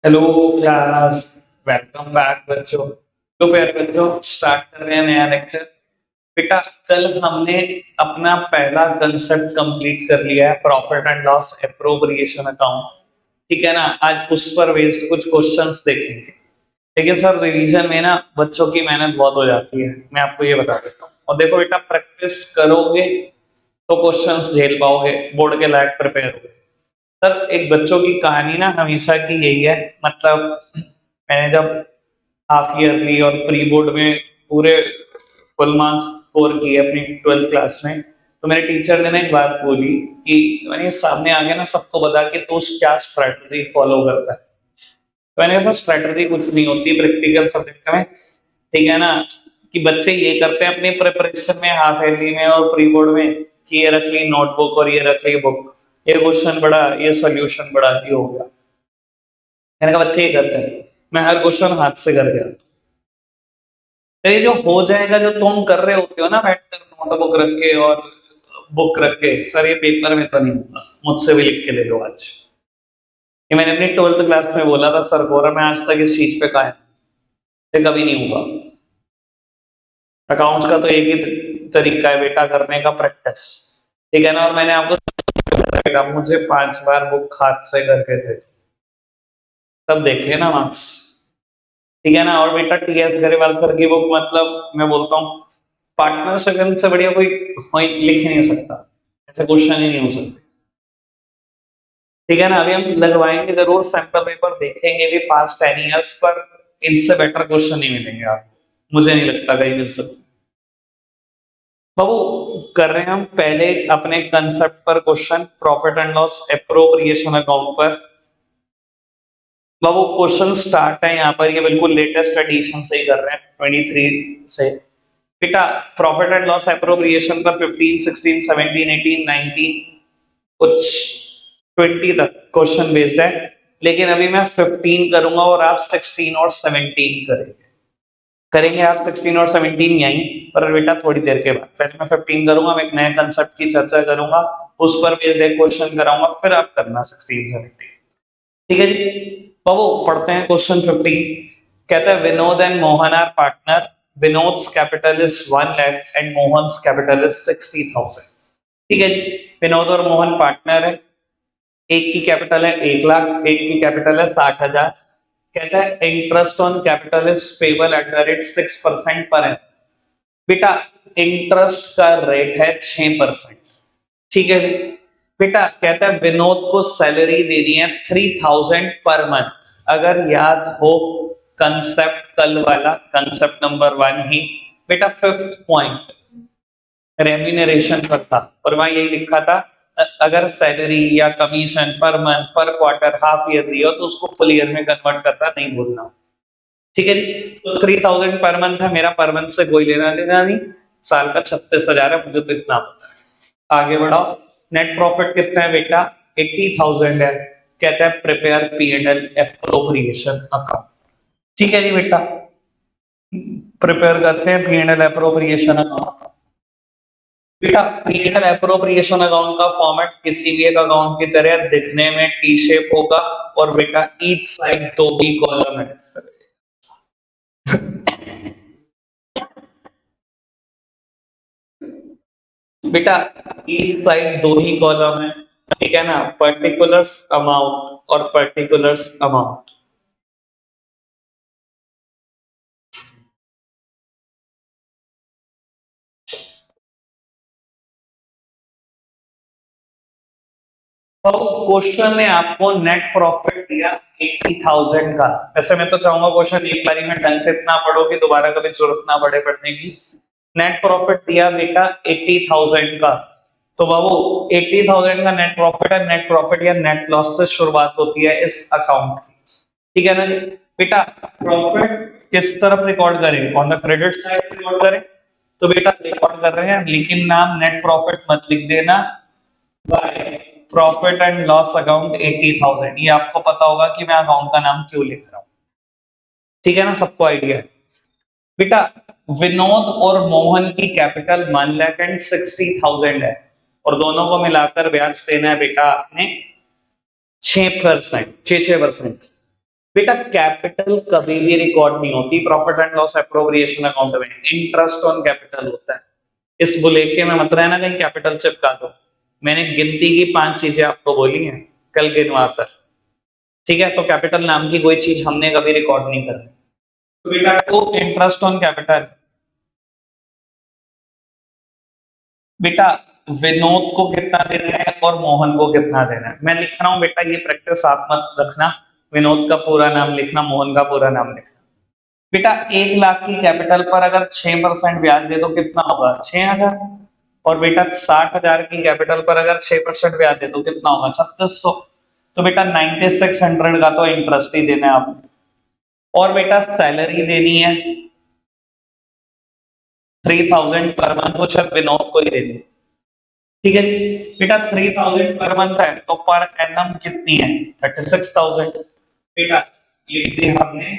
Hello class. Welcome back बच्चों। तो प्यारे बच्चों, स्टार्ट कर रहे हैं नया लेक्चर। बेटा, कल हमने अपना पहला कंसेप्ट कंप्लीट कर लिया है, profit and loss appropriation account. ठीक है ना। आज उस पर बेस्ड कुछ क्वेश्चंस देखेंगे। लेकिन सर, रिवीजन में ना बच्चों की मेहनत बहुत हो जाती है, मैं आपको ये बता देता हूँ। और देखो बेटा, प्रैक्टिस करोगे तो क्वेश्चंस झेल पाओगे, बोर्ड के लायक प्रिपेयर हो। सर, एक बच्चों की कहानी ना हमेशा की यही है। मतलब मैंने जब हाफ ईयरली और प्री बोर्ड में पूरे फुल मार्क्स स्कोर किए अपनी 12th क्लास में, तो मेरे टीचर ने ना एक बात बोली कि मैंने सामने आके ना सबको बता कि तू क्या स्ट्रेटजी फॉलो करता है। तो मैंने कहा स्ट्रेटजी कुछ नहीं होती प्रैक्टिकल सब्जेक्ट में। ठीक है ना। कि बच्चे ये करते हैं अपनी प्रिपरेशन में, हाफ ईयरली में और प्री बोर्ड में, कि ये रख ली नोटबुक और ये रख ली बुक, ये क्वेश्चन बड़ा, ये सॉल्यूशन बड़ा, ये हो गया। मैंने कहा बच्चे ये करते हैं, मैं हर क्वेश्चन हाथ से कर गया। तो ये जो हो जाएगा, जो तुम कर रहे होते हो ना बैठकर नोटबुक रख के और बुक रख के, सर ये पेपर में तो नहीं होगा, मुझसे भी लिख के ले लो आज। ये मैंने अपनी 12th क्लास में बोला था सर को, और मैं आज तक इस चीज पे कायम। ये कभी नहीं होगा। अकाउंट्स का तो एक ही तरीका है बेटा करने का, प्रैक्टिस। ठीक है ना। और मैंने आपको बताया, मुझे 5 बार बुक हाथ से करके थे, तब देख लेना मार्क्स। ठीक है ना। और बेटा, टीएस गरेवाल सर की बुक, मतलब मैं बोलता हूँ पार्टनर सेकंड से बढ़िया कोई लिख ही नहीं सकता, ऐसे क्वेश्चन ही नहीं हो सकते। ठीक है ना। अभी हम लगवाएंगे जरूर सैंपल पेपर, देखेंगे भी पास्ट 10 इयर्स पर, इनसे बेटर क्वेश्चन नहीं मिलेंगे आपको, मुझे नहीं लगता कहीं मिल सकते। बाबू, कर रहे हैं हम पहले अपने कंसेप्ट पर question, profit and loss appropriation account पर। बाबू, क्वेश्चन स्टार्ट है यहाँ पर, ये बिल्कुल लेटेस्ट एडिशन से ही कर रहे हैं, 23 से। बेटा, प्रॉफिट एंड लॉस एप्रोप्रिएशन पर 15, 16, 17, 18, 19, कुछ 20 तक क्वेश्चन बेस्ड है। लेकिन अभी मैं 15 करूंगा और आप 16 और 17 करेंगे। करेंगे आप 16 और 17 यहीं पर बेटा, थोड़ी देर के बाद। पहले मैं 15 करूंगा, मैं एक नए कंसेप्ट की चर्चा करूंगा, उस पर बेस्ड एक क्वेश्चन कराऊंगा, फिर आप करना 16, 17। ठीक है जी। बाबू, पढ़ते हैं क्वेश्चन 15। कहता है Vinod and Mohan are partner. Vinod's capital is 1 lakh and Mohan's capital is 60,000। ठीक है जी। विनोद और मोहन पार्टनर है। एक की कैपिटल है 1 लाख, एक की कैपिटल है 60,000। कहता है interest on capital is payable at the rate 6% पर है। बेटा, इंटरेस्ट का रेट है 6%। ठीक है जी। बेटा, कहता है विनोद को सैलरी देनी है 3,000 पर मंथ। अगर याद हो कंसेप्ट कल वाला, कंसेप्ट नंबर 1 ही बेटा, 5th पॉइंट रेम्यूनरेशन पर था, और वहां यही लिखा था अगर सैलरी या कमीशन पर मंथ, पर क्वार्टर, हाफ ईयर दिया हो तो उसको फुल ईयर में कन्वर्ट करना नहीं भूलना। ठीक है जी। तो 3,000 पर मंथ है, मेरा पर मंथ से कोई लेना देना नहीं। साल का 36,000 है, मुझे तो इतना पता है। आगे बढ़ाओ। नेट प्रॉफिट कितना है बेटा? 80,000 है। कहता है प्रिपेयर P&L एप्रोप्रिएशन अकाउंट। ठीक है जी बेटा, प्रिपेयर करते हैं P&L एप्रोप्रिएशन अकाउंट। बेटा, P&L एप्रोप्रिएशन अकाउंट का फॉर्मेट किसी भी एक अकाउंट की तरह दिखने में टी शेप होगा, और बेटा ईच साइड 2 ही कॉलम है। बेटा, ईच साइड 2 ही कॉलम है। ठीक है ना। पर्टिकुलर्स अमाउंट और पर्टिकुलर्स अमाउंट। तो क्वेश्चन ने आपको नेट प्रॉफिट दिया 80,000 का। वैसे मैं तो चाहूंगा क्वेश्चन एक बारी में ढंग से इतना पढ़ो कि दोबारा कभी जरूरत ना पड़े पढ़ने की। नेट प्रॉफिट दिया बेटा 80,000 का। तो बाबू, 80,000 का नेट प्रॉफिट है। नेट प्रॉफिट या नेट लॉस से शुरुआत होती है इस अकाउंट की। ठीक है ना जी। बेटा, प्रॉफिट किस तरफ रिकॉर्ड करें? On the credit side record करें। तो बेटा रिकॉर्ड कर रहे हैं, लेकिन नाम नेट प्रॉफिट मत लिख देना, प्रॉफिट एंड लॉस अकाउंट 80,000। ये आपको पता होगा कि मैं अकाउंट का नाम क्यों लिख रहा हूं। ठीक है ना, सबको आइडिया है। बेटा, विनोद और मोहन की कैपिटल 1,60,000 है, और दोनों को मिलाकर ब्याज देना है बेटा आपने 6%, 6%। बेटा कैपिटल कभी भी रिकॉर्ड नहीं होती profit and loss appropriation account में, इंटरेस्ट ऑन कैपिटल होता है। इस बुलेके में मत रहना कहीं कैपिटल चिपका दो। मैंने गिनती की 5 चीजें आपको बोली हैं, कल गिनवा कर, ठीक है? तो कैपिटल नाम की कोई चीज हमने कभी रिकॉर्ड नहीं कर। तो बेटा को इंटरेस्ट ऑन कैपिटल, बेटा विनोद को कितना देना है और मोहन को कितना देना है। मैं लिख रहा हूं बेटा, ये प्रैक्टिस आप मत रखना, विनोद का पूरा नाम लिखना, मोहन का पूरा नाम लिखना। बेटा 1 लाख की कैपिटल पर अगर 6% ब्याज दे तो कितना होगा? 6,000। और बेटा 60,000 की कैपिटल पर अगर 6% ब्याज दे तो कितना होगा? 3600। तो बेटा 9600 का तो इंटरेस्ट ही देना है आपको। और बेटा सैलरी देनी है 3000 पर मंथ, वो शायद विनोद को ही देनी है, ठीक है जी? बेटा 3000 पर मंथ है तो पर एनम कितनी है? 36,000। बेटा लिख दिया हमने,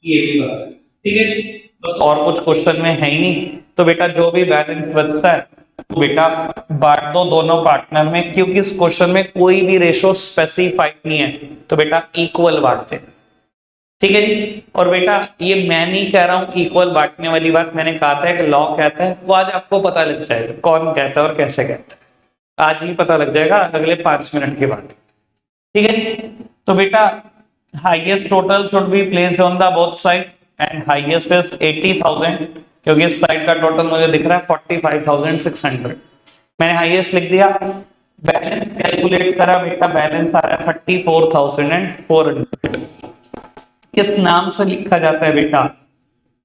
ये भी बात है, ठीक है जी? बस और कुछ क्वेश्चन में है ही नहीं। तो बेटा जो भी बैलेंस बचता है तो बेटा बांट दो दोनों पार्टनर में, क्योंकि इस क्वेश्चन में कोई भी रेशो स्पेसिफाइड नहीं है, तो बेटा इक्वल बांटते हैं, ठीक है जी? और बेटा ये मैं नहीं कह रहा हूं इक्वल बांटने वाली बात, मैंने कहा था कि लॉ कहता है, वो आज आपको पता लग जाएगा कौन कहता है और कैसे कहता है, आज ही पता लग जाएगा अगले 5 मिनट के बाद, ठीक है जी? तो बेटा highest total should be placed on the both side and highest is 80,000, क्योंकि इस साइड का टोटल मुझे दिख रहा है 45,600। मैंने हाईएस्ट लिख दिया। बैलेंस कैलकुलेट करा बेटा, बैलेंस आ रहा है 34,400। किस नाम से लिखा जाता है बेटा?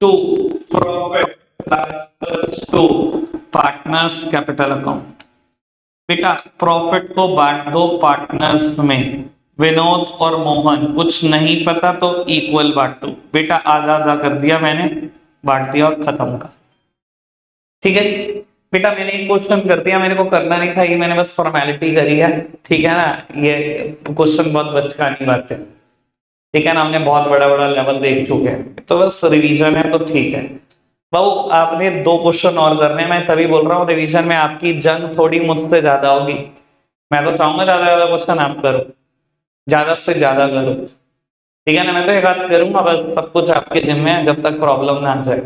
To profit plus to partners capital account. बेटा प्रॉफिट को बांट दो पार्टनर्स में, विनोद और मोहन, कुछ नहीं पता तो इक्वल बांट दो। बेटा आधा आधा कर दिया मैंने, बांट दिया और खत्म का, ठीक है? बेटा मैंने एक क्वेश्चन कर दिया, मेरे को करना नहीं था, ये मैंने बस फॉर्मेलिटी करी है, ठीक है ना? ये क्वेश्चन बहुत बचकानी बात है, ठीक है ना? हमने बहुत बड़ा बड़ा लेवल देख चुके हैं, तो बस रिवीजन है तो ठीक है। बाबू आपने 2 क्वेश्चन और करने, मैं तभी बोल रहा हूँ रिवीजन में आपकी जंग थोड़ी मुझसे ज्यादा होगी। मैं तो चाहूंगा ज्यादा ज्यादा क्वेश्चन आप करो, ज्यादा से ज्यादा करो, ठीक है ना? मैं तो एक बात करूंगा, बस सब कुछ आपके जिम्मे है जब तक प्रॉब्लम ना आ जाए,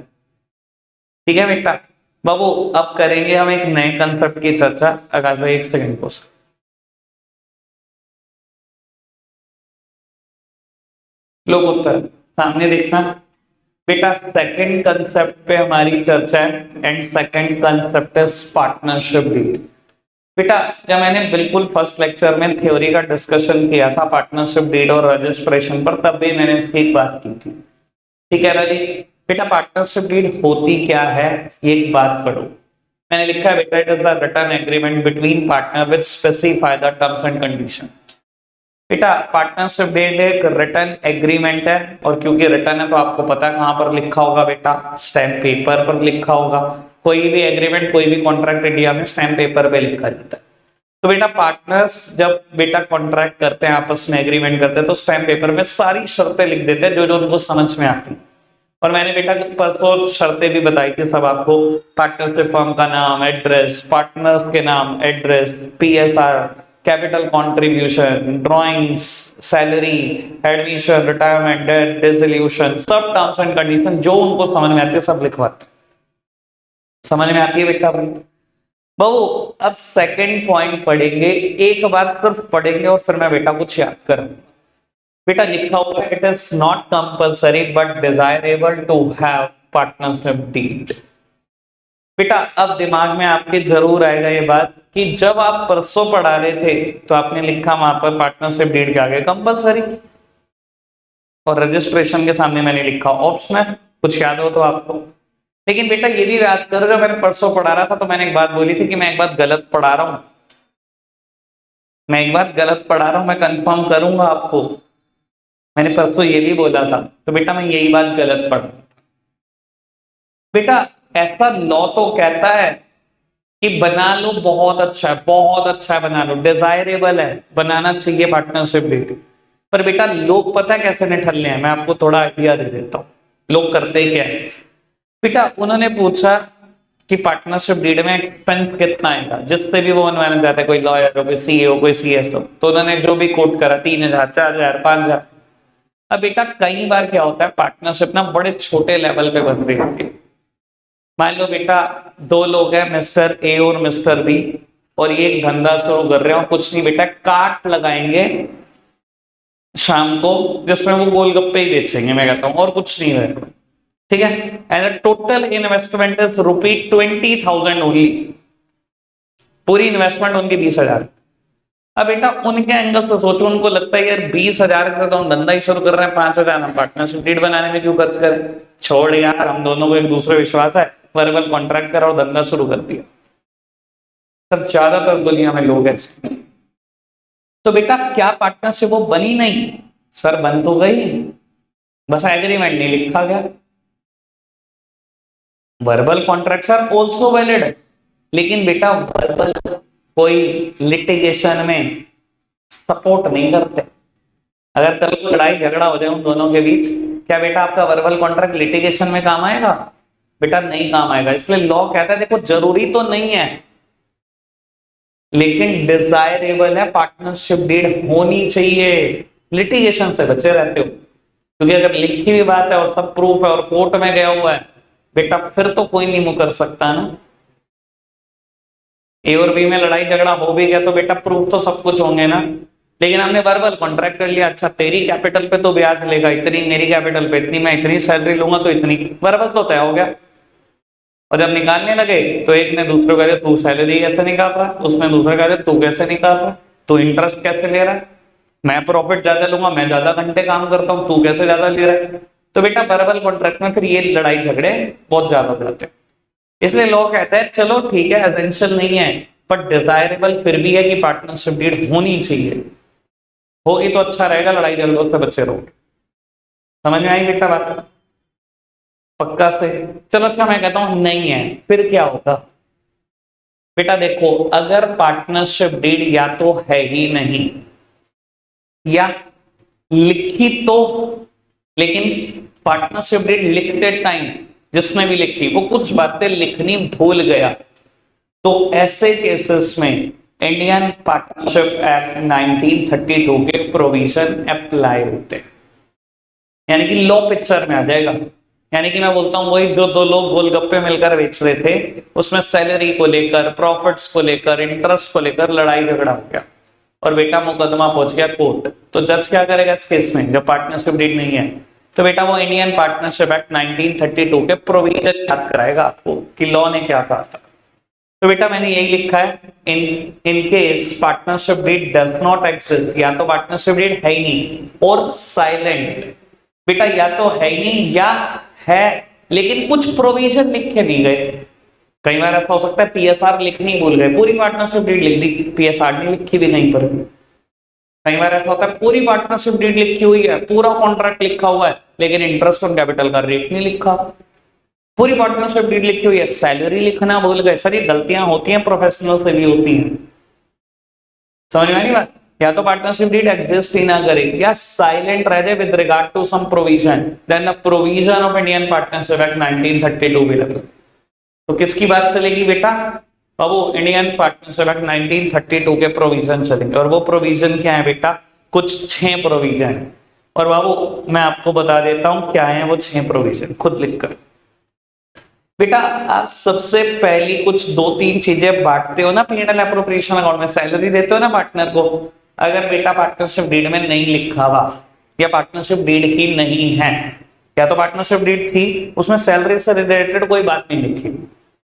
ठीक है बेटा? बाबू अब करेंगे हम एक नए कंसेप्ट की चर्चा। आकाश भाई 1 सेकंड को लोग उत्तर सामने देखना। बेटा सेकंड कंसेप्ट पे हमारी चर्चा है and second concept is partnership deed. बेटा जब मैंने बिल्कुल फर्स्ट लेक्चर में थ्योरी का डिस्कशन किया था पार्टनरशिप डीड और रजिस्ट्रेशन पर, तब भी मैंने इसकी एक बात की थी, ठीक है ना जी? बेटा पार्टनरशिप डीड होती क्या है, ये एक बात पढ़ो। मैंने लिखा है बेटा, it is the written agreement between partner which specify the terms and condition. बेटा पार्टनरशिप डीड एक रिटन एग्रीमेंट है, और क्योंकि रिटन है तो आपको पता है कहां पर लिखा होगा बेटा? स्टैम्प पेपर पर लिखा होगा। कोई भी एग्रीमेंट, कोई भी कॉन्ट्रैक्ट इंडिया में स्टैम्प पेपर पे लिखा जाता है। तो बेटा पार्टनर्स जब बेटा कॉन्ट्रैक्ट करते हैं, आपस में एग्रीमेंट करते हैं, तो स्टैम्प पेपर में सारी शर्तें लिख देते हैं जो जो उनको समझ में आती है। और मैंने बेटा परसों शर्तें भी बताई थी सब आपको, पार्टनरशिप फर्म का नाम, एड्रेस, पार्टनर्स के नाम, address, PSR, capital contribution, drawings, salary, admission, retirement, death, dissolution, सब टर्म्स एंड कंडीशन जो उनको समझ में आती है सब लिखवाते हैं। समझ में आती है बेटा भाई? बाबू अब सेकंड पॉइंट पढ़ेंगे, एक बार सिर्फ पढ़ेंगे और फिर मैं बेटा कुछ याद करूंगा। बेटा लिखा हुआ है, it is not compulsory but desirable to have partnership deed. बेटा अब दिमाग में आपके जरूर आएगा ये बात कि जब आप परसों पढ़ा रहे थे तो आपने लिखा वहां पर पार्टनरशिप डीड के आगे कंपल्सरी, और रजिस्ट्रेशन के सामने मैंने लिखा ऑप्शनल। कुछ याद हो तो आपको? लेकिन बेटा ये भी याद करो, जब मैंने परसों पढ़ा रहा था तो मैंने एक बात बोली थी कि मैं एक बात गलत पढ़ा रहा हूं, मैं एक बात गलत पढ़ा रहा हूं, मैं कंफर्म करूंगा आपको। मैंने परसों ये भी बोला था, तो बेटा मैं यही बात गलत पढ़ा। बेटा ऐसा लॉ तो कहता है कि बना लो, बहुत अच्छा है, बहुत अच्छा है, बना लो, डिजायरेबल है, बनाना चाहिए पार्टनरशिप डीड। पर बेटा लोग पता है कैसे निठल्ले हैं, मैं आपको थोड़ा आइडिया दे देता हूँ लोग करते क्या है। बेटा उन्होंने पूछा कि पार्टनरशिप डीड में एक्सपेंस कितना आएगा, जिससे भी वो बनवाना चाहते हैं, कोई लॉयर हो, कोई सीईओ, कोई सीएसओ, तो उन्होंने जो भी कोट करा 3,000, 4,000, 5,000। अब बेटा कई बार क्या होता है, पार्टनरशिप ना बड़े छोटे लेवल पे बन रही होती है। मान लो बेटा दो लोग हैं, मिस्टर ए और मिस्टर बी, और ये एक धंधा शुरू कर रहे हैं और कुछ नहीं बेटा काट लगाएंगे शाम को, जिसमें वो गोलगप्पे ही बेचेंगे, मैं कहता हूं, और कुछ नहीं है, ठीक है। And total investment is ₹20,000 only. पूरी इन्वेस्टमेंट उनकी 20,000। अब बेटा उनके एंगल से सोचो, उनको लगता है यार 20,000 से तो हम धंधा ही शुरू कर रहे हैं, 5,000 हम पार्टनरशिप डीड बनाने में क्यों खर्च करें, छोड़ यार, हम दोनों को एक दूसरे विश्वास है, वर्बल कॉन्ट्रैक्ट करा और धंधा शुरू कर दिया। तब ज्यादातर दुनिया में लोग ऐसे। तो बेटा क्या पार्टनरशिप वो बनी नहीं, सर बन तो गई, बस एग्रीमेंट नहीं लिखा गया। Verbal contracts are also valid, लेकिन बेटा वर्बल कोई लिटिगेशन में सपोर्ट नहीं करते। अगर कल को लड़ाई झगड़ा हो जाए उन दोनों के बीच, क्या बेटा आपका वर्बल कॉन्ट्रैक्ट लिटिगेशन में काम आएगा? बेटा नहीं काम आएगा। इसलिए लॉ कहता है देखो जरूरी तो नहीं है, लेकिन डिजायरेबल है, पार्टनरशिप डीड होनी चाहिए, लिटिगेशन से बचे रहते हो। क्योंकि अगर लिखी हुई बात है और सब प्रूफ है और कोर्ट में गया हुआ है बेटा, फिर तो कोई नहीं मुकर सकता ना। ए और बी में लड़ाई झगड़ा हो भी गया तो बेटा प्रूफ तो सब कुछ होंगे ना। लेकिन हमने वर्बल कॉन्ट्रैक्ट कर लिया, अच्छा तेरी कैपिटल पे तो ब्याज लेगा इतनी, मेरी कैपिटल पे इतनी, मैं इतनी सैलरी लूंगा तो इतनी, वर्बल तो तय हो गया। और जब निकालने लगे तो एक ने दूसरे को कहते तू सैलरी कैसे निकाल रहा है, उसने दूसरे कहते तू कैसे निकाल रहा है, तू इंटरेस्ट कैसे ले रहा है, मैं प्रॉफिट ज्यादा लूंगा, मैं ज्यादा घंटे काम करता हूं, तू कैसे ज्यादा ले रहा है। तो बेटा वर्बल कॉन्ट्रैक्ट में फिर ये लड़ाई झगड़े बहुत ज्यादा हो जाते हैं। इसलिए लॉ कहता है चलो ठीक है एसेंशियल नहीं है, बट डिजायरेबल फिर भी है कि पार्टनरशिप डीड होनी चाहिए, होगी तो अच्छा रहेगा, लड़ाई झगड़ों से बचे रहो। समझ में आई बेटा बात? पक्का से? चलो अच्छा मैं कहता हूं नहीं है, फिर क्या होगा बेटा? देखो अगर पार्टनरशिप डीड या तो है ही नहीं या लिखी तो, लेकिन पार्टनरशिप डीड लिखते टाइम जिसने भी लिखी वो कुछ बातें लिखनी भूल गया, तो ऐसे केसेस में इंडियन पार्टनरशिप एक्ट 1932 के प्रोविजन अप्लाई होते हैं, यानी कि लॉ पिक्चर में आ जाएगा। यानी कि मैं बोलता हूं वही जो दो लोग गोलगप्पे मिलकर बेच रहे थे, उसमें सैलरी को लेकर, प्रॉफिट्स को लेकर, इंटरेस्ट को लेकर लड़ाई झगड़ा हो गया और बेटा मुकदमा पहुंच गया कोर्ट। तो जज क्या करेगा इस केस में, जब पार्टनरशिप डीड नहीं है, तो बेटा वो इंडियन पार्टनरशिप एक्ट 1932 के प्रोविजन याद कराएगा आपको कि लॉ ने क्या कहा था। तो बेटा मैंने यही लिखा है, in case partnership deed does not exist, या तो पार्टनरशिप डीड है ही नहीं और साइलेंट। बेटा या तो है ही नहीं या है लेकिन कुछ प्रोविजन लिखे नहीं गए। कई बार ऐसा हो सकता है पीएसआर लिखनी भूल गए, पूरी पार्टनरशिप डीड लिख दी, पीएसआर नहीं लिखी भी नहीं पर। कई बार ऐसा होता है पूरी पार्टनरशिप डीड लिखी हुई है, पूरा कॉन्ट्रैक्ट लिखा हुआ है, लेकिन इंटरेस्ट ऑन कैपिटल का रेट नहीं लिखा। पूरी पार्टनरशिप डीड लिखी हुई है, सैलरी लिखना भूल गए। सर ये गलतियां होती हैं, प्रोफेशनल से भी होती हैं। समझ में आ रही बात? या तो पार्टनरशिप डीड एग्जिस्ट ही ना करे या साइलेंट रह जाए with regard to some provision, then the provision of Indian partnership act 1932 भी लगे। तो किसकी बात चलेगी बेटा? बाबू इंडियन पार्टनरशिप एक्ट 1932 के प्रोविजन चलेंगे। और वो प्रोविजन क्या है बेटा? कुछ 6 प्रोविजन है। और बाबू मैं आपको बता देता हूं क्या है वो 6 प्रोविजन, खुद लिखकर। बेटा आप सबसे पहली कुछ 2-3 चीजें बांटते हो ना P&L एप्रोप्रिएशन अकाउंट में, सैलरी देते हो ना पार्टनर को। अगर बेटा पार्टनरशिप डीड में नहीं लिखा हुआ या पार्टनरशिप डीड ही नहीं है, या तो पार्टनरशिप डीड थी उसमें सैलरी से रिलेटेड कोई बात नहीं लिखी,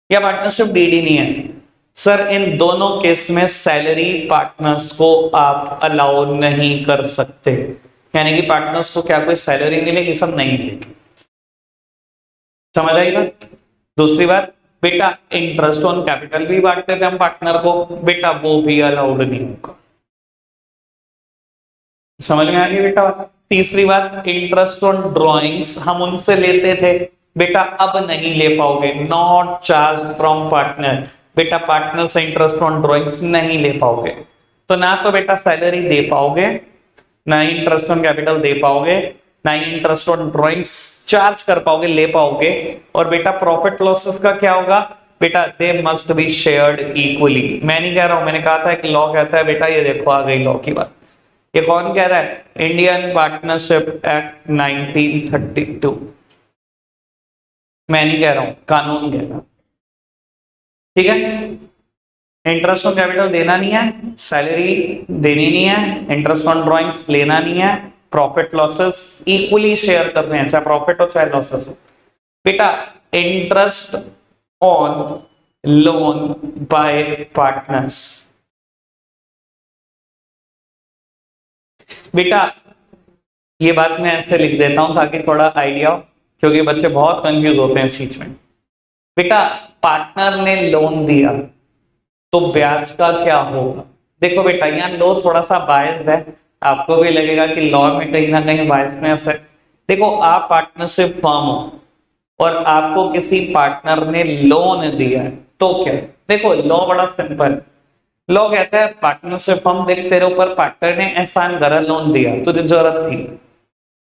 या पार्टनरशिप डीड ही नहीं है, सर इन दोनों केस में सैलरी पार्टनर्स को आप अलाउ नहीं कर सकते। यानी कि पार्टनर्स को क्या कोई सैलरी मिलेगी? सब नहीं मिलेगी। समझ आई बात? दूसरी बात बेटा इंटरेस्ट ऑन कैपिटल भी बांटते थे हम पार्टनर को, बेटा वो भी अलाउड नहीं होगा। समझ में आ गई बेटा? तीसरी बात इंटरेस्ट ऑन ड्रॉइंग्स हम उनसे लेते थे, बेटा अब नहीं ले पाओगे, नॉट चार्ज फ्रॉम पार्टनर। बेटा पार्टनर से इंटरेस्ट ऑन ड्रॉइंग्स नहीं ले पाओगे, तो ना तो बेटा सैलरी दे पाओगे, ना ही इंटरेस्ट ऑन कैपिटल दे पाओगे, ना ही इंटरेस्ट ऑन ड्रॉइंग्स चार्ज कर पाओगे, ले पाओगे। और बेटा प्रॉफिट लॉसेस का क्या होगा? बेटा they must be shared equally. मैं नहीं कह रहा हूं, मैंने कहा था कि लॉ कहता है बेटा, ये देखो आ गई लॉ की बात। ये कौन कह रहा है? Indian partnership act 1932। मैं नहीं कह रहा हूं, कानून कह रहा। ठीक है, इंटरेस्ट ऑन कैपिटल देना नहीं है, सैलरी देनी नहीं है, इंटरेस्ट ऑन ड्रॉइंग्स लेना नहीं है, प्रॉफिट लॉसेस इक्वली शेयर करने हैं, चाहे प्रॉफिट हो चाहे लॉसेस हो। बेटा interest on loan by partners, बेटा ये बात मैं ऐसे लिख देता हूं ताकि थोड़ा आइडिया हो, क्योंकि बच्चे बहुत कंफ्यूज होते हैं इस चीज में। बेटा पार्टनर ने लोन दिया तो ब्याज का क्या होगा? देखो बेटा यहाँ लॉ थोड़ा सा बायस्ड है, आपको भी लगेगा कि लॉ में कहीं ना कहीं बायसनेस है। देखो आप पार्टनरशिप फर्म हो और आपको किसी पार्टनर ने लोन दिया है तो क्या? देखो लॉ बड़ा सिंपल है। लॉ कहता है पार्टनरशिप फर्म, देख तेरे ऊपर पार्टनर ने एहसान करा, लोन दिया, तुझे जरूरत थी,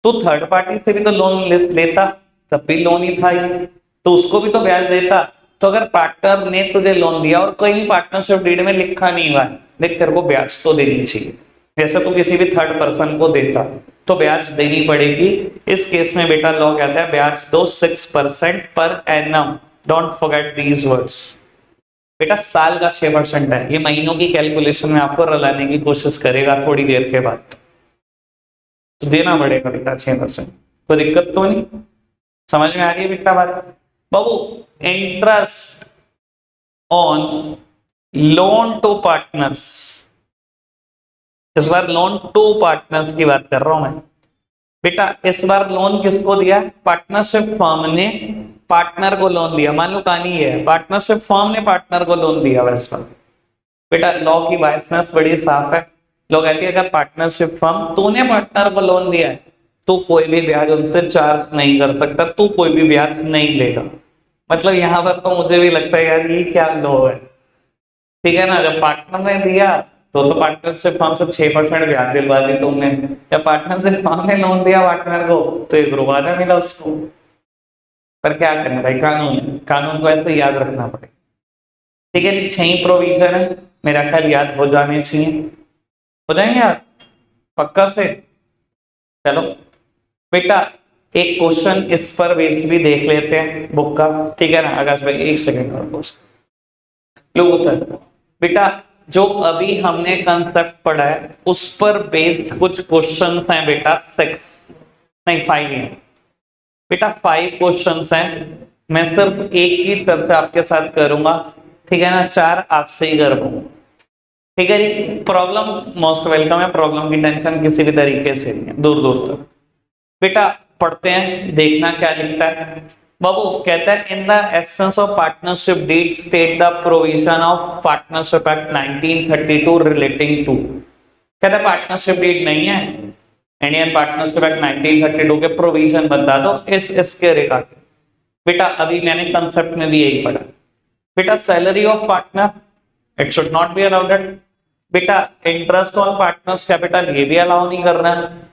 तो थर्ड पार्टी से भी तो लोन लेता, तब भी लोन ही था ये, तो उसको भी तो ब्याज देता। तो अगर पार्टनर ने तुझे लोन दिया और कहीं पार्टनरशिप डीड में लिखा नहीं हुआ है, देख तेरे को ब्याज तो देनी चाहिए, जैसे तू किसी भी थर्ड पर्सन को देता तो ब्याज देनी पड़ेगी। इस केस में बेटा लॉ कहता है ब्याज दो 6% per annum, don't forget these words. बेटा साल का 6% है, ये महीनों की कैलकुलेशन में आपको रलाने की कोशिश करेगा थोड़ी देर के बाद, तो देना पड़ेगा बेटा 6%। कोई दिक्कत तो नहीं, समझ में आ रही है बेटा बात? बाबू interest on loan to partners, इस बार लोन टू पार्टनर्स की बात कर रहा हूं मैं। बेटा इस बार लोन किसको दिया? पार्टनरशिप फर्म ने पार्टनर को लोन दिया। मान लो कहानी है, पार्टनरशिप फर्म ने पार्टनर को लोन दिया। वैसे बेटा लॉ की बायसनेस बड़ी साफ है। लॉ कहती है अगर पार्टनरशिप फर्म तूने पार्टनर को लोन दिया है तो कोई भी ब्याज उनसे चार्ज नहीं कर सकता, तू कोई भी ब्याज नहीं लेगा। मतलब यहाँ पर तो मुझे भी लगता है यार ये क्या लॉ है, ठीक है ना? जब पार्टनर ने दिया तो पार्टनरशिप फर्म से 6% ब्याज दिलवा दी तुमने, जब पार्टनरशिप फर्म ने लोन दिया पार्टनर को तो 1 रुपया मिला उसको। पर क्या करें भाई, कानून, कानून को ऐसे याद रखना पड़ेगा। ठीक है जी, 6 प्रोविजन है, मेरा ख्याल याद हो जाने चाहिए, हो जाएंगे यार पक्का से। चलो बेटा एक क्वेश्चन इस पर बेस्ड भी देख लेते हैं बुक का, ठीक है ना? आकाश भाई 1 सेकेंड और क्वेश्चन लो उत्तर। बेटा जो अभी हमने कंसेप्ट पढ़ा है उस पर बेस्ड कुछ क्वेश्चंस हैं बेटा, 6 नहीं 5 हैं बेटा, 5 क्वेश्चंस हैं। मैं सिर्फ एक की चर्चा आपके साथ करूंगा, ठीक है ना? 4 आपसे ही कर पाऊंगा, ठीक है जी? प्रॉब्लम मोस्ट वेलकम है, प्रॉब्लम की टेंशन किसी भी तरीके से नहीं है दूर दूर तक। बेटा पढ़ते हैं, देखना क्या लिखता है। बाबू कहता है in the absence of partnership deed state the provision of partnership act 1932 relating to. कहता है पार्टनरशिप डीड नहीं है, इंडियन पार्टनरशिप एक्ट 1932 के प्रोविजन बता दो इसके रिगार्डिंग। बेटा अभी मैंने कंसेप्ट में भी यही पढ़ा। बेटा salary of partner, it should not be allowed. बेटा इंटरेस्ट ऑन पार्टनर्स कैपिटल, ये भी अलाउ नहीं करना है।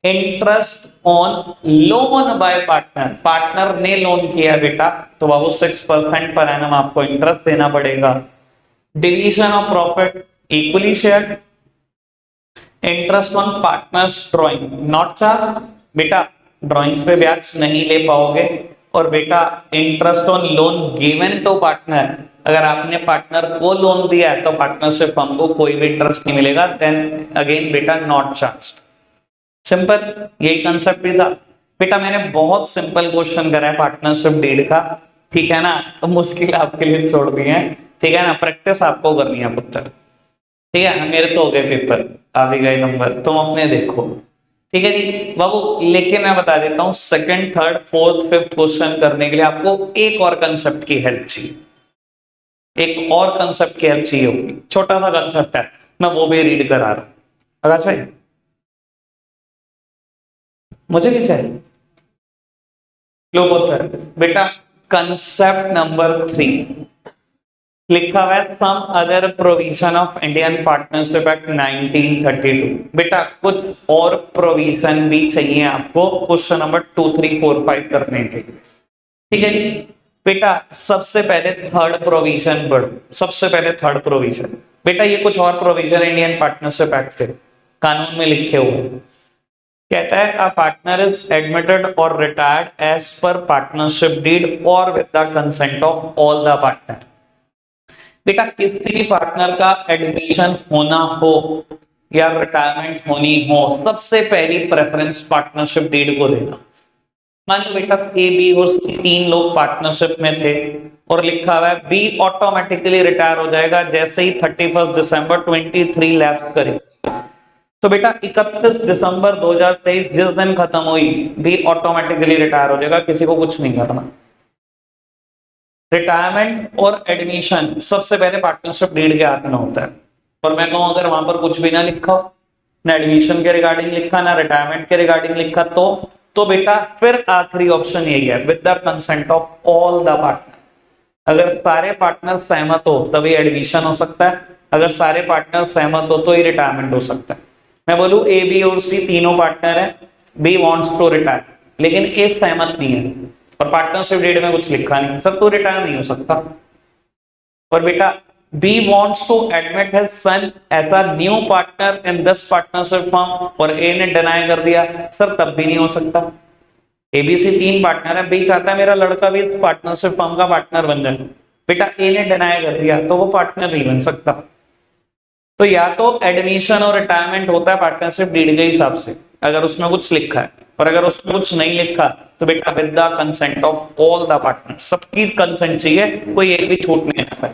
Interest on loan by partner, partner ने लोन किया बेटा तो बाबू 6% पर एनम आपको इंटरेस्ट देना पड़ेगा। Division of profit equally shared. Interest on partners drawing not charge, बेटा ड्रॉइंग्स पे ब्याज नहीं ले पाओगे। और बेटा interest on loan given to partner, अगर आपने पार्टनर को लोन दिया है तो पार्टनरशिप फर्म को कोई भी इंटरेस्ट नहीं मिलेगा, देन अगेन बेटा नॉट चार्ज। सिंपल, यही कंसेप्ट भी था बेटा। मैंने बहुत सिंपल क्वेश्चन करा है पार्टनरशिप डीड का, ठीक है ना? तो मुश्किल आपके लिए छोड़ दिए हैं, ठीक है ना? प्रैक्टिस आपको करनी है पुत्र, ठीक है? मेरे तो हो गए पेपर, आ भी गए नंबर, तुम अपने देखो, ठीक है जी बाबू। लेकिन मैं बता देता हूँ second, third, fourth, fifth question करने के लिए आपको एक और कंसेप्ट की हेल्प चाहिए, एक और कंसेप्ट की हेल्प चाहिए होगी। छोटा सा कंसेप्ट है, मैं वो भी रीड करा रहा हूँ। आकाश भाई मुझे भी चाहिए, लो पुत्र। बेटा कंसेप्ट नंबर 3 लिखा हुआ है some other provision of Indian partnership act 1932। बेटा कुछ और प्रोविजन भी चाहिए आपको क्वेश्चन नंबर 2, 3, 4, 5 करने के लिए, ठीक है जी? बेटा सबसे पहले थर्ड प्रोविजन पढ़ो, सबसे पहले थर्ड प्रोविजन। बेटा ये कुछ और प्रोविजन इंडियन पार्टनरशिप एक्ट से, कानून में लिखे हुए। कहता है अ पार्टनर इज एडमिटेड और retired as per partnership deed और with the consent of all the partner. बेटा किसी भी पार्टनर का एडमिशन होना हो या रिटायरमेंट होनी हो, सबसे पहली प्रेफरेंस पार्टनरशिप डीड को देना। मान लो बेटा ए बी और सी तीन लोग पार्टनरशिप में थे और लिखा हुआ है बी ऑटोमेटिकली रिटायर हो जाएगा जैसे ही 31 दिसंबर 23 लैप्स करे। तो बेटा 31 दिसंबर 2023 जिस दिन खत्म हुई बी ऑटोमेटिकली रिटायर हो जाएगा, किसी को कुछ नहीं करना। रिटायरमेंट और एडमिशन सबसे पहले पार्टनरशिप डीड के हाथ में होता है। और मैं कहूं अगर वहां पर कुछ भी ना लिखा हो, ना एडमिशन के रिगार्डिंग लिखा ना रिटायरमेंट के रिगार्डिंग लिखा, तो बेटा फिर आखिरी ऑप्शन यही है with the consent of all the partner. अगर सारे पार्टनर सहमत हो तभी एडमिशन हो सकता है, अगर सारे पार्टनर सहमत हो तो ही रिटायरमेंट हो सकता है। मैं बोलूं ए बी और सी तीनों पार्टनर है, बी वांट्स टू रिटायर लेकिन ए सहमत नहीं है और पार्टनरशिप डीड में कुछ लिखा नहीं, सर तो रिटायर नहीं हो सकता। और बेटा B wants to admit his son as a new partner in this partnership firm और ए ने डिनाई कर दिया, सर तब भी नहीं हो सकता। एबीसी तीन पार्टनर है, बी चाहता है मेरा लड़का भी इस पार्टनरशिप फर्म का पार्टनर बन जाए, बेटा ए ने डिनाई कर दिया तो वो पार्टनर नहीं बन सकता। तो या तो एडमिशन और रिटायरमेंट होता है पार्टनरशिप डीड के हिसाब से अगर उसमें कुछ लिखा है, और अगर उसमें कुछ नहीं लिखा तो बेटा with the consent of all the partner, सबकी कंसेंट चाहिए, कोई एक भी छूट नहीं आता है।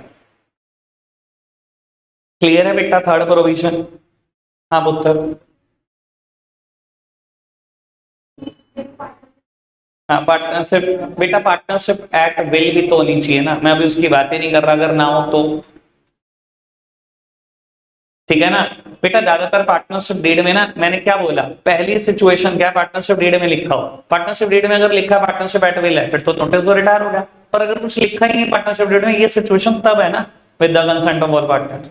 क्लियर है बेटा थर्ड प्रोविजन? हाँ पुत्र। हाँ पार्टनरशिप, बेटा पार्टनरशिप एक्ट विल भी तो होनी चाहिए ना, मैं अभी उसकी बात ही नहीं कर रहा, अगर ना हो तो ठीक है ना। बेटा ज्यादातर पार्टनरशिप डीड में ना, मैंने क्या बोला, पहली सिचुएशन क्या है, पार्टनरशिप डीड में लिखा हो, पार्टनरशिप डीड में अगर लिखा पार्टनरशिप एट विल है फिर तो नोटिस तो रिटायर हो गया। पर अगर कुछ लिखा ही नहीं पार्टनरशिप डीड में, ये सिचुएशन तब है ना with the consent of all partner.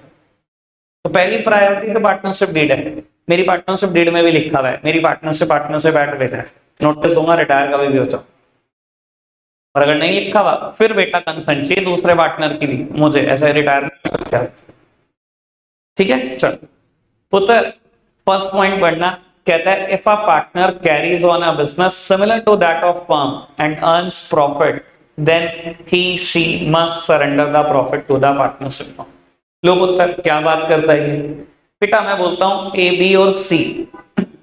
तो पहली प्रायोरिटी तो पार्टनरशिप डीड है, मेरी पार्टनरशिप डीड में भी लिखा हुआ है मेरी पार्टनरशिप एट विल है, नोटिस दूंगा रिटायर कभी भी हो जाओ। और अगर नहीं लिखा हुआ फिर बेटा कंसेंट चाहिए दूसरे पार्टनर की भी, मुझे ऐसे रिटायर नहीं हो सकता। ठीक है चल पुत्र फर्स्ट पॉइंट पढ़ना। कहता है if a partner carries on a business similar to that of firm and earns profit then he she must surrender the profit to the partnership firm. लो पुत्र क्या बात करता है ये? बेटा मैं बोलता हूं ए बी और सी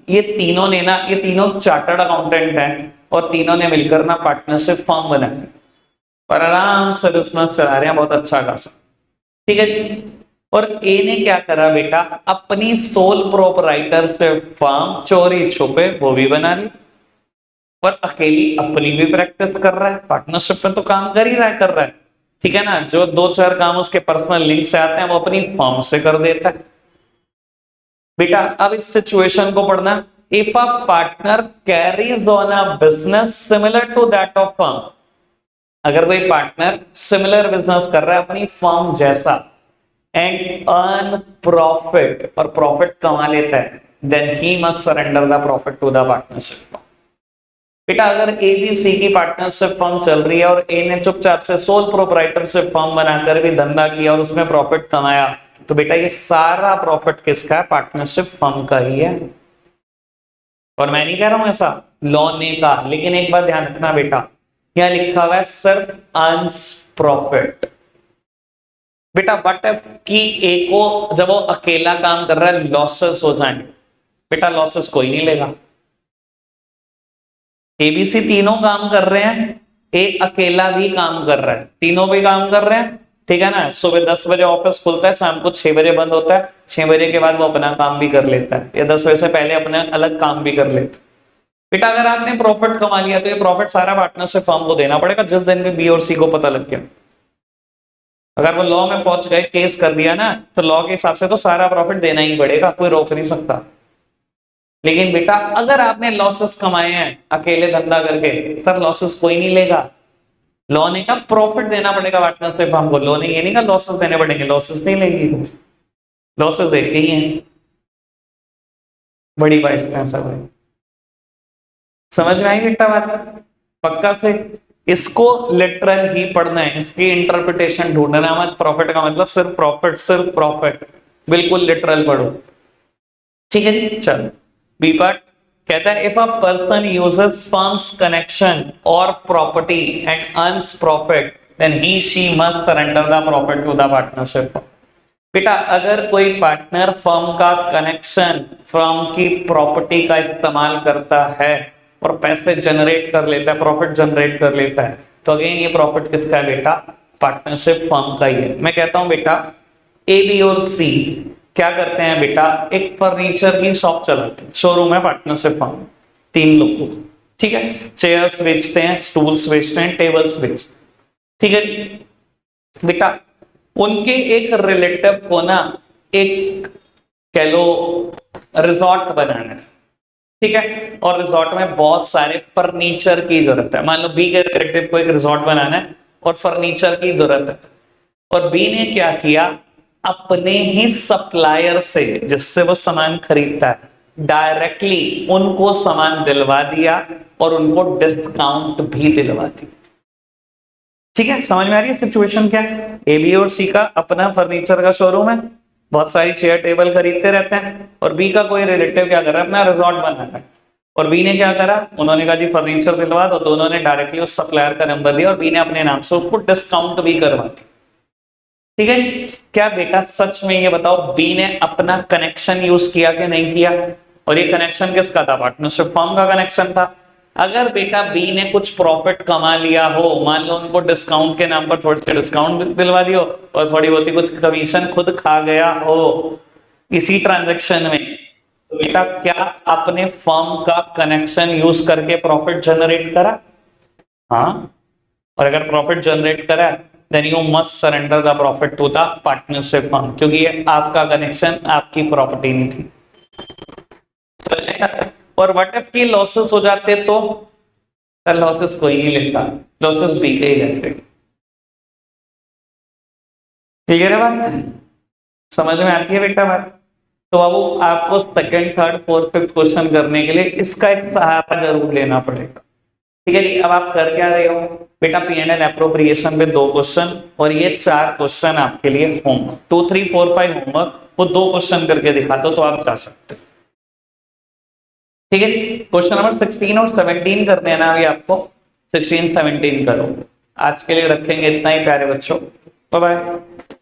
ये तीनों ने ना, ये तीनों चार्टर्ड अकाउंटेंट हैं और तीनों ने मिलकर ना पार्टनरशिप फर्म बनाई और आराम से बिजनेस चला रहे हैं बहुत अच्छा खासा। ठीक है, और ए ने क्या करा बेटा, अपनी सोल प्रोपराइटरशिप फर्म चोरी छुपे वो भी बना ली और अकेली अपनी भी प्रैक्टिस कर रहा है, पार्टनरशिप में तो काम कर ही रहा है, कर रहा है। ठीक है ना, जो दो चार काम उसके पर्सनल लिंक से आते हैं वो अपनी फर्म से कर देता है। बेटा अब इस सिचुएशन को पढ़ना, if a partner carries on a business similar to that of firm, अगर कोई पार्टनर सिमिलर बिजनेस कर रहा है अपनी फर्म जैसा एंड अर्न प्रॉफिट और प्रॉफिट कमा लेता है, then he must surrender the profit to the partnership firm. बेटा अगर ए बी सी की पार्टनरशिप फर्म चल रही है और ए ने चुपचाप से सोल प्रोपराइटरशिप फर्म बनाकर भी धंधा किया और उसमें प्रॉफिट कमाया, तो बेटा ये सारा प्रॉफिट किसका है, पार्टनरशिप फर्म का ही है। और मैं नहीं कह रहा हूं ऐसा लॉ ने का, लेकिन एक बात ध्यान रखना बेटा, यहां लिखा हुआ है सिर्फ अर्न्स प्रॉफिट। बेटा बट इफ की ए को जब वो अकेला काम कर रहा है लॉसेस हो जाएंगे, बेटा लॉसेस कोई नहीं लेगा। एबीसी तीनों काम कर रहे हैं, ए अकेला भी काम कर रहा है, तीनों भी काम कर रहे हैं। ठीक है ना, सुबह 10 बजे ऑफिस खुलता है, शाम को 6 बजे बंद होता है, 6 बजे के बाद वो अपना काम भी कर लेता है या 10 बजे से पहले अपने अलग काम भी कर लेता है। बेटा अगर आपने प्रॉफिट कमा लिया तो ये प्रॉफिट सारा पार्टनरशिप फर्म को देना पड़ेगा जिस दिन भी बी और सी को पता लग गया। अगर वो लॉ में पहुंच गए, केस कर दिया ना, तो लॉ के हिसाब से तो सारा प्रॉफिट देना ही पड़ेगा, कोई रोक नहीं सकता। लेकिन बेटा अगर आपने लॉसेस कमाए हैं अकेले धंधा करके, सर लॉसेस कोई नहीं लेगा, लॉ ने का प्रॉफिट देना पड़ेगा पार्टनरशिप फर्म को, लॉ ने ये नहीं कहा लॉसेस देने पड़ेंगे, लॉसेस नहीं लेगी, लॉसेस देते ही हैं। बड़ी बात है सब, समझ में आई बेटा बात पक्का से? इसको लिटरल ही पढ़ना है, इसकी इंटरप्रिटेशन ढूंढना मत, प्रॉफिट का मतलब सिर्फ प्रॉफिट बिल्कुल लिटरल पढ़ो। ठीक है जी, चलो बी पार्ट कहता है if a person uses firm's connection और property and earns profit then he she must surrender the profit to the partnership. बेटा अगर कोई पार्टनर फर्म का कनेक्शन, फर्म की प्रॉपर्टी का इस्तेमाल करता है और पैसे जनरेट कर लेता है, प्रॉफिट जनरेट कर लेता है, तो अगेन ये प्रॉफिट किसका है बेटा? पार्टनरशिप फर्म का ही है। मैं कहता हूं बेटा ए बी और सी क्या करते हैं बेटा? एक फर्नीचर की शॉप चलाते हैं, शोरूम है पार्टनरशिप फर्म, तीन लोग, ठीक है, चेयर्स बेचते हैं, स्टूल्स बेचते हैं, टेबल्स बेचते हैं, ठीक है बेटा। उनके एक रिलेटिव को ना एक कह लो रिजॉर्ट बनाना है, ठीक है, और रिजॉर्ट में बहुत सारे फर्नीचर की जरूरत है। मान लो बी के रिलेटिव को एक रिजॉर्ट बनाना है और फर्नीचर की जरूरत है, और बी ने क्या किया? अपने ही सप्लायर से जिससे वो सामान खरीदता है डायरेक्टली उनको सामान दिलवा दिया और उनको डिस्काउंट भी दिलवा दिया। ठीक है, समझ में आ रही है सिचुएशन क्या है? ए बी और सी का अपना फर्नीचर का शोरूम है, बहुत सारी चेयर टेबल खरीदते रहते हैं, और बी का कोई रिलेटिव क्या कर रहा है? अपना रिजॉर्ट बनाना है, और बी ने क्या करा? उन्होंने कहा जी फर्नीचर दिलवा दो, तो उन्होंने डायरेक्टली उस सप्लायर का नंबर दिया और बी ने अपने नाम से उसको डिस्काउंट भी करवा दिया। ठीक है, क्या बेटा सच में ये बताओ बी ने अपना कनेक्शन यूज किया कि नहीं किया? और ये कनेक्शन किसका था? पार्टनरशिप फर्म का कनेक्शन था। अगर बेटा बी ने कुछ प्रॉफिट कमा लिया हो, मान लो उनको डिस्काउंट के नाम पर थोड़ी सी डिस्काउंट दिलवा दियो और थोड़ी बहुत कुछ कमीशन खुद खा गया हो इसी ट्रांजैक्शन में, तो बेटा क्या आपने फर्म का कनेक्शन यूज करके प्रॉफिट जनरेट करा? हाँ, और अगर प्रॉफिट जनरेट करा then you must surrender the profit to the partnership firm, क्योंकि ये आपका कनेक्शन, आपकी प्रॉपर्टी नहीं थी। और व्हाट इफ की लॉसेस हो जाते तो? लॉसेस कोई नहीं लेता, लॉसेस बी के ही रहते। ठीक है बात, समझ में आती है बेटा बात? तो बाबू आपको second, third, fourth, fifth question करने के लिए इसका एक सहायता जरूर लेना पड़ेगा। ठीक है जी, अब आप कर क्या रहे हो बेटा? पी एंड एल एप्रोप्रिएशन पे 2 क्वेश्चन और ये 4 क्वेश्चन आपके लिए होमवर्क, 2, 3, 4, 5 होमवर्क, वो 2 क्वेश्चन करके दिखा दो तो आप जा सकते हो। ठीक है जी, क्वेश्चन नंबर 16 और 17 कर देना अभी आपको, 16, 17 करो। आज के लिए रखेंगे इतना ही प्यारे बच्चों, बाय बाय।